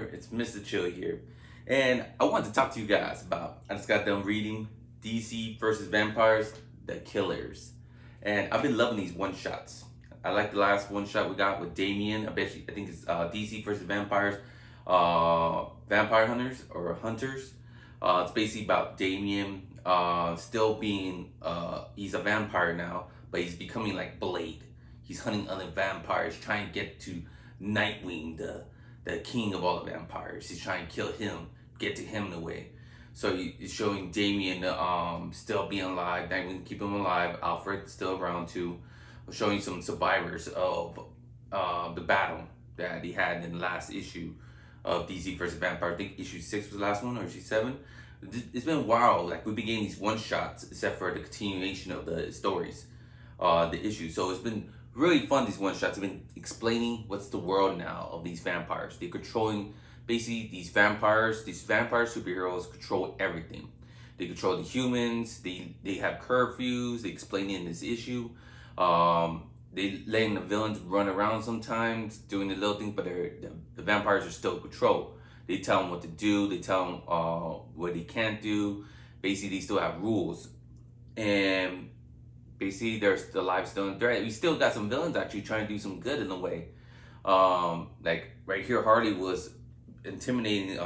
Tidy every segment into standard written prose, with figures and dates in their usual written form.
there? It's Mr. Chill here. And I want to talk to you guys about, I just got done reading DC versus Vampires, The Killers. And I've been loving these one-shots. I like the last one-shot we got with Damien. I think it's DC versus Vampires, Vampire Hunters or Hunters. It's basically about Damien still being, he's a vampire now, but he's becoming like Blade. He's hunting other vampires, trying to get to Nightwing, the king of all the vampires. He's trying to kill him, get to him in a way. So it's showing Damien still being alive, Nightwing keep him alive, Alfred still around too. Showing some survivors of the battle that he had in the last issue of DC versus Vampire. I think issue 6 was the last one, or issue 7. It's been a while, like we've been getting these one shots except for the continuation of the stories, the issues. So it's been really fun, these one shots. Have been explaining what's the world now of these vampires. They're controlling basically these vampire superheroes control everything. They control the humans, they have curfews, they explain it in this issue. They letting the villains run around sometimes, doing the little things, but the vampires are still in control. They tell them what to do, they tell them what they can't do. Basically, they still have rules. And basically, there's the life still in threat. We still got some villains actually trying to do some good in a way. Like right here, Harley was intimidating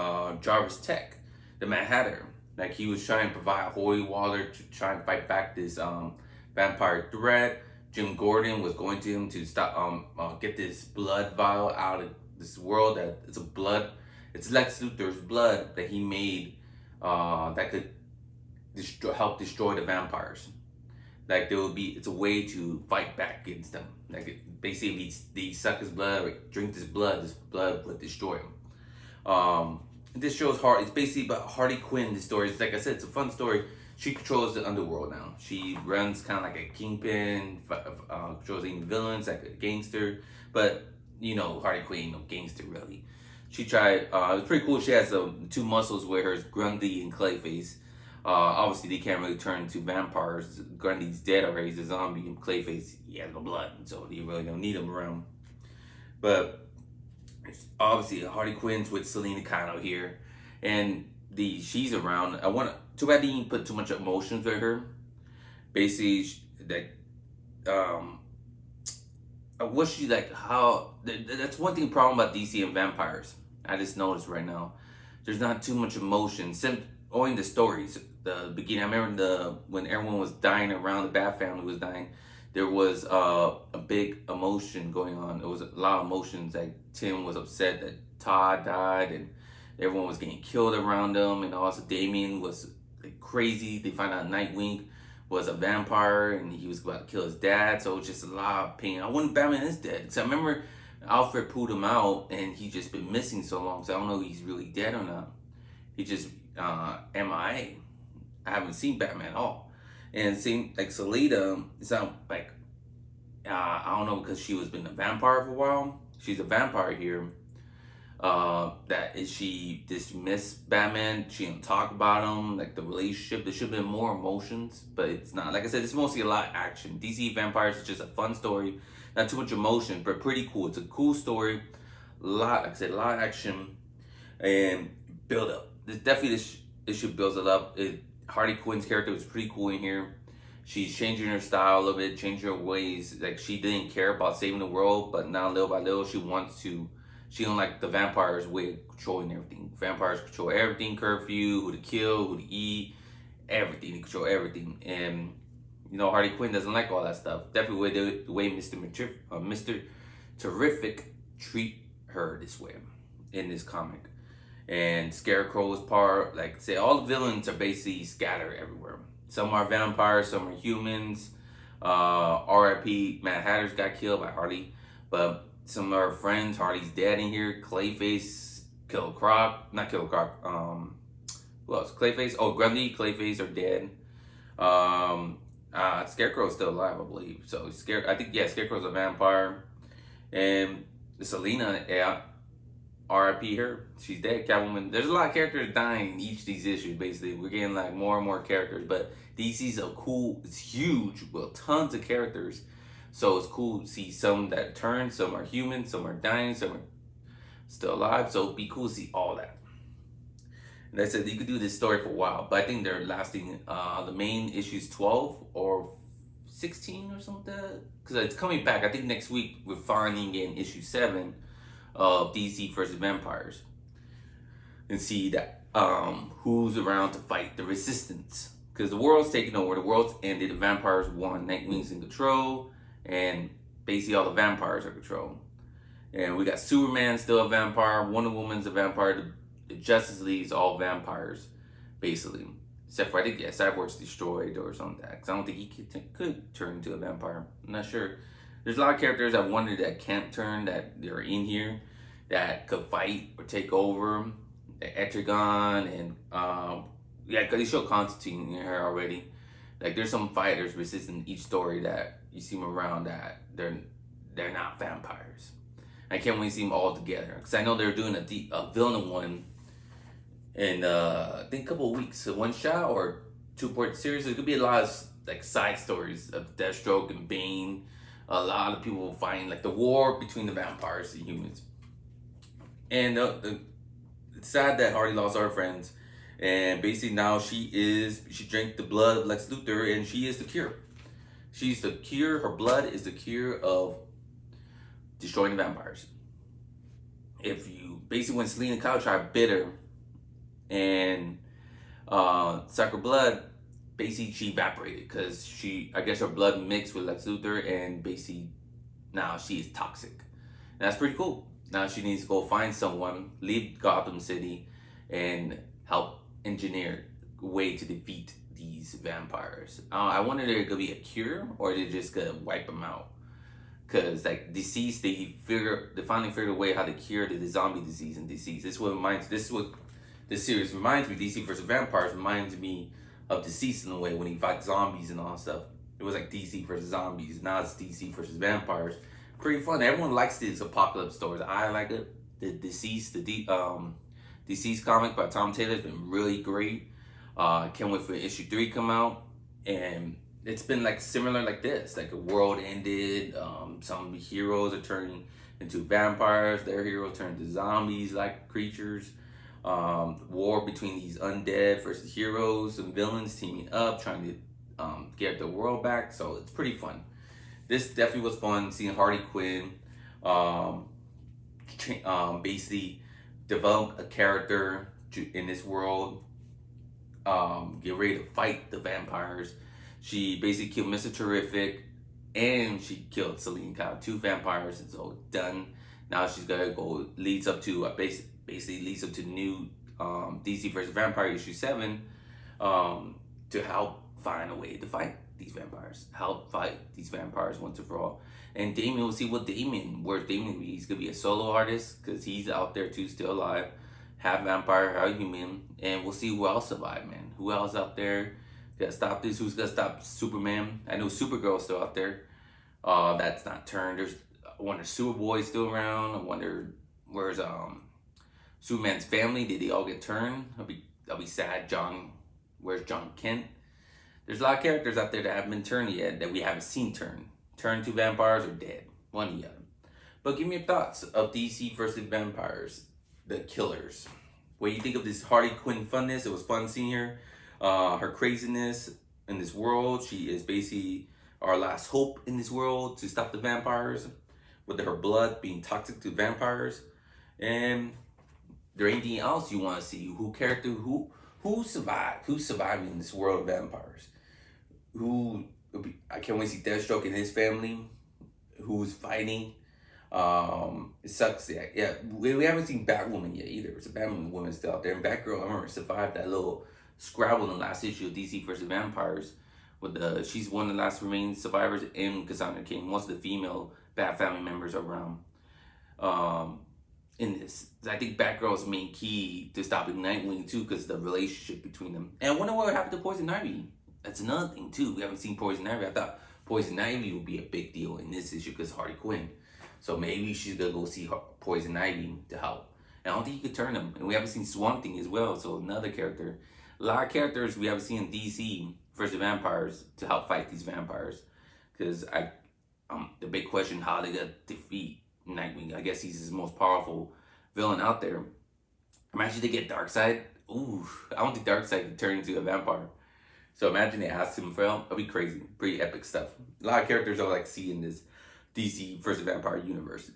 Jarvis Tech, the Mad Hatter. Like he was trying to provide holy water to try and fight back this vampire threat. Jim Gordon was going to him to stop get this blood vial out of this world. That it's Lex Luthor's blood that he made that could help destroy the vampires. Like it's a way to fight back against them. Like basically, if they suck his blood or drink this blood would destroy him. This shows it's basically about Harley Quinn. This story is, like I said, it's a fun story. She controls the underworld now. She runs kind of like a kingpin, controls any villains, like a gangster. But you know, Harley Quinn ain't no gangster really. She tried. It was pretty cool. She has two muscles with her, Grundy and Clayface. Obviously, they can't really turn into vampires. Grundy's dead already. He's a zombie. And Clayface, he has no blood, so they really don't need him around. But obviously, Harley Quinn's with Selena Kyle here, and she's around. Too bad they didn't put too much emotions with her. Basically, I wish she that's one thing problem about DC and vampires. I just noticed right now, there's not too much emotion. Only the stories. The beginning, I remember when everyone was dying around, the Bat family was dying. There was a big emotion going on. There was a lot of emotions. Like Tim was upset that Todd died, and everyone was getting killed around him. And also Damien was like crazy. They find out Nightwing was a vampire, and he was about to kill his dad. So it's just a lot of pain. I wonder if Batman is dead. Because I remember Alfred pulled him out, and he's just been missing so long. So I don't know if he's really dead or not. He just MIA. I haven't seen Batman at all. And same like Selena, it's not like I don't know, because she was been a vampire for a while. She's a vampire here. She dismissed Batman? She don't talk about him, like the relationship. There should have been more emotions, but it's not. Like I said, it's mostly a lot of action. DC Vampires is just a fun story, not too much emotion, but pretty cool. It's a cool story. Like I said, a lot of action and build up. This issue builds it up. Harley Quinn's character was pretty cool in here. She's changing her style a little bit, changing her ways. Like she didn't care about saving the world, but now little by little she wants to. She don't like the vampires' way of controlling everything. Vampires control everything, curfew, who to kill, who to eat, everything. They control everything. And you know, Harley Quinn doesn't like all that stuff. Definitely the way Mr. Terrific treat her this way in this comic. And Scarecrow is part, like say, all the villains are basically scattered everywhere. Some are vampires, some are humans. R.I.P. Mad Hatter's got killed by Harley, but some of our friends, Harley's dead in here. Clayface, Killer Croc, not Killer Croc. Who else? Clayface. Oh, Grundy, Clayface are dead. Scarecrow's still alive, I believe. So Scarecrow's a vampire, and Selena, R.I.P. her. She's dead. Catwoman. There's a lot of characters dying in each of these issues. Basically, we're getting like more and more characters. But DC's cool. It's huge. Well, tons of characters. So it's cool to see some that turn. Some are human. Some are dying. Some are still alive. So it'd be cool to see all that. And I said you could do this story for a while, but I think they're lasting. The main issue is 12 or 16 or something, because it's coming back. I think next week we're finally getting issue 7 of DC versus Vampires, and see that who's around to fight the resistance. Because the world's taking over, the world's ended, the vampires won, Nightwing's in control, and basically all the vampires are controlled. And we got Superman still a vampire, Wonder Woman's a vampire, the Justice League's all vampires, basically. Except for, I think, yeah, Cyborg's destroyed or something like that. Because I don't think he could turn into a vampire. I'm not sure. There's a lot of characters I wonder that can't turn, that they're in here, that could fight or take over. Etrigan and yeah, because they show Constantine in here already. Like there's some fighters resisting each story that you see them around that they're not vampires. I can't wait to see them all together because I know they're doing a villain one in I think a couple of weeks, a one shot or 2-part series. There could be a lot of like side stories of Deathstroke and Bane. A lot of people fighting like the war between the vampires and humans. And it's sad that Harley lost our friends, and basically now she drank the blood of Lex Luthor, and she is the cure. She's the cure. Her blood is the cure of destroying the vampires. If you basically when Selena Kyle tried bitter and suck her blood, basically she evaporated because I guess her blood mixed with Lex Luthor, and basically now she is toxic. And that's pretty cool. Now she needs to go find someone, leave Gotham City, and help engineer a way to defeat these vampires. I wonder if there could be a cure, or they're just gonna wipe them out. Cause like Deceased, they finally figured a way how to cure the zombie disease in Deceased. This is what this series reminds me. DC versus Vampires reminds me of Deceased in a way when he fights zombies and all that stuff. It was like DC versus zombies. Now it's DC versus vampires. Pretty fun. Everyone likes these apocalypse stories. I like it. The Deceased comic by Tom Taylor has been really great. Can't wait for issue 3 come out. And it's been like similar like this. Like a world ended. Some heroes are turning into vampires. Their heroes turn into zombies like creatures. War between these undead versus heroes and villains teaming up, trying to get the world back. So it's pretty fun. This definitely was fun, seeing Harley Quinn basically develop a character in this world, get ready to fight the vampires. She basically killed Mr. Terrific, and she killed Selene Kyle, 2 vampires, and so done. Now she's gonna go, leads up to the new DC vs. Vampire issue 7 to help find a way to fight these vampires, help fight these vampires once and for all. And Damien, we'll see where's Damien will be. He's gonna be a solo artist because he's out there too, still alive, half vampire, half human. And we'll see who else survived, man. Who else out there gotta stop this? Who's gonna stop Superman? I know Supergirl's still out there. That's not turned. I wonder Superboy's still around. I wonder where's Superman's family. Did they all get turned? I'll be sad. Where's John Kent? There's a lot of characters out there that haven't been turned yet that we haven't seen turn to vampires or dead. One of them. But give me your thoughts of DC versus vampires, the killers. What do you think of this Harley Quinn funness? It was fun seeing her. Her craziness in this world. She is basically our last hope in this world to stop the vampires, with her blood being toxic to vampires. And there anything else you want to see? Who survived? Who's surviving in this world of vampires? I can't wait to see Deathstroke and his family. Who's fighting? It sucks. Yeah. We haven't seen Batwoman yet either. It's a Batwoman still out there. And Batgirl, I remember, survived that little scrabble in the last issue of DC versus Vampires. She's one of the last remaining survivors, and Cassandra Cain. Most of the female Bat family members are around. In this, I think Batgirl's main key to stopping Nightwing too, because the relationship between them. And I wonder what happened to Poison Ivy. That's another thing too. We haven't seen Poison Ivy. I thought Poison Ivy would be a big deal in this issue because Harley Quinn. So maybe she's gonna go see Poison Ivy to help. And I don't think you could turn them. And we haven't seen Swamp Thing as well. So another character. A lot of characters we haven't seen in DC versus vampires to help fight these vampires. Because the big question, how they gonna defeat Nightwing? I guess he's his most powerful villain out there. Imagine they get Darkseid. Ooh, I want the Darkseid to turn into a vampire. So imagine they asked him for help. That'd be crazy. Pretty epic stuff. A lot of characters I like see in this DC versus Vampire universe.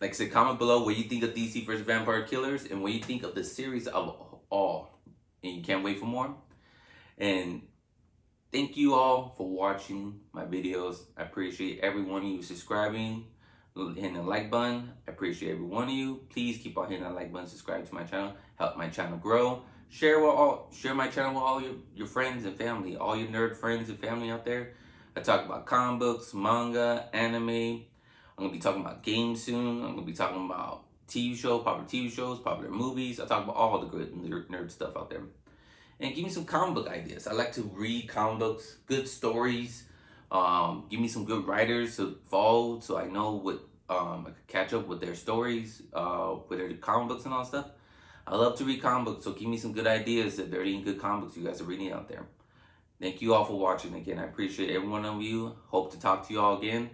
Like I said, comment below what you think of DC versus Vampire Killers and what you think of the series of all. And you can't wait for more. And thank you all for watching my videos. I appreciate every one of you subscribing, hitting the like button. I appreciate every one of you. Please keep on hitting that like button, subscribe to my channel, help my channel grow. Share my channel with all your friends and family, all your nerd friends and family out there. I talk about comic books, manga, anime. I'm gonna be talking about games soon. I'm gonna be talking about popular TV shows, popular movies. I talk about all the good nerd stuff out there. And give me some comic book ideas. I like to read comic books, good stories. Give me some good writers to follow so I know what I could catch up with their stories, with their comic books and all that stuff. I love to read comic books, so give me some good ideas if there are any good comic books you guys are reading out there. Thank you all for watching again. I appreciate every one of you. Hope to talk to you all again.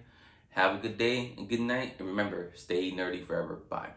Have a good day and good night. And remember, stay nerdy forever. Bye.